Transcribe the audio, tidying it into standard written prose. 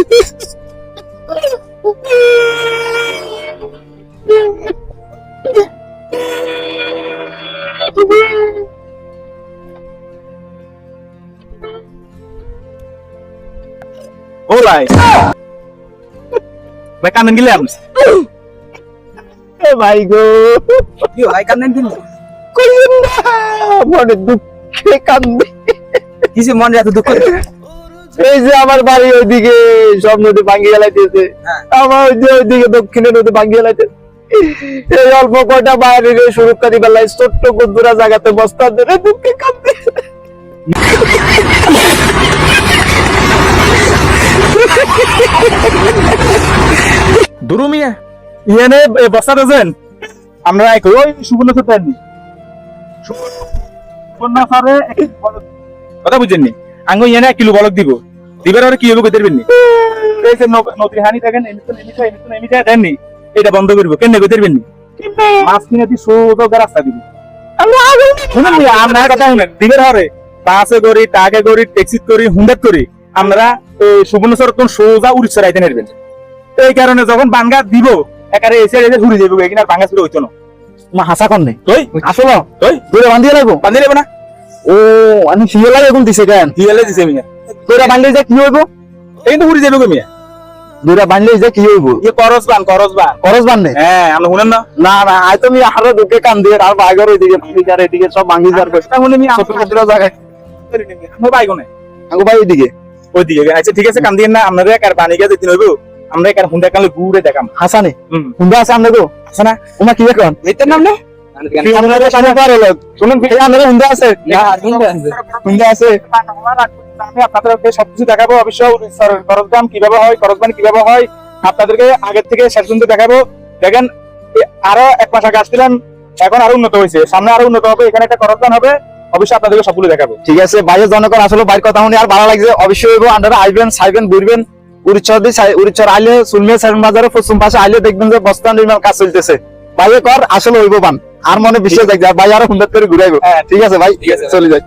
ও ভাই ভাই কান্দন গেলাম ভাই গো কি ভাই কান্দন দিন কইন না মনে দুঃখে কান্দে কিছু মনে এত দুঃখ এই যে আমার বাড়ি ওইদিকে সব নদী ভাঙিয়ে গেলাইতেছে আমার ওইদিকে দক্ষিণে নদী ভাঙিয়ে গেলাইতেছে এই অল্প কয়টা বাইরে সুরক্ষা দিবার লাই ছোট্ট কুদ্দুরা জায়গাতে বস্তা ধরে দুঃখে কান্দে দুরুমিয়া ইয়ানে বস্তা দেন আমরা ওই সুবর্ণ ক্ষেত্রে আনি সুবর্ণ সারে কথা বুঝেননি আঙ্গ ইয়ানে 1 কিলো বলক দিব দিবার আর কি হলো কইতে পারবেননি এই যে নদী হানি থাকেন এমিটা দেননি এটা বন্ধ করব কেন কইতে পারবেননি মাছ কিনে দি সোজা রাস্তা দিব শুনুন আপনার কথা শুনেন দিবার হরে বাসে করি টাকে করি ট্যাক্সি করি হুন্ডাত করি আমরা এই সুবর্ণ সর কোন সোজা উড়িষ্যা রাইতে নেবেন এই কারণে যখন বাঙ্গা দিব একারে এসে এসে ঘুরে যাবো এখানে আর বাঙ্গা শুরু হইতো না মা হাসা কর নেই তুই আসলো তুই দূরে বান্ধিয়ে লাগবো বান্ধি নেবে না ও আমি হিয়েলা এখন দিছে কেন হিয়ালে দিছে মিয়া দূরে বান্ধলে যে কি হইব এই তো ঘুরে যাবে গো মিয়া দূরে বান্ধলে যে কি হইব ইয়ে করস বান্ধে হ্যাঁ আমরা শুনেন না না না আই তুমি আরো দুঃখে কান দিয়ে আর বাইগর ওইদিকে ভাঙিজার এদিকে সব ভাঙিজার তা শুনে মিয়া ছোট ছোট জায়গায় আমরা বাইগো না আগো ভাই ওইদিকে ওইদিকে আচ্ছা ঠিক আছে কান দিন না আপনারা একার পানি গিয়ে দিন হইব আমরা একার হুন্ডা কালে ঘুরে দেখাম হাসানে হুন্ডা আছে আমনে গো আছে না ওমা কি এখন মিতের নাম না আপনারা সামনে পারে লোক শুনুন ভাই আপনারা হুন্ডা আছে না হুন্ডা আছে আমি আপনাদেরকে সবকিছু দেখাবো অবশ্য করজবান কিভাবে হয় করজবান কিভাবে হয় আপনাদেরকে আগে থেকে শেষ পর্যন্ত দেখাবো দেখেন আরো 1 মাস আগে আসছিলাম এখন আরো উন্নত হয়েছে সামনে আরো উন্নত হবে এখানে একটা করজবান হবে অবশ্যই আপনাদেরকে সবগুলো দেখাবো ঠিক আছে বাইরে জনগণ আসলে বাইরের কথা শুনে আর ভালো লাগছে অবশ্যই হইব আপনারা আসবেন সাইবেন ঘুরবেন উড়িষ্যার আইলে সুলমিয়া সাইন বাজারে পশ্চিম পাশে আইলে দেখবেন যে বস্তা নির্মাণ কাজ চলতেছে বাইরে কর আসলে হইব বান আর মনে বিশ্বাস দেখবে ভাই আরো সুন্দর করে ঘুরাইবো ঠিক আছে ভাই চলে যাই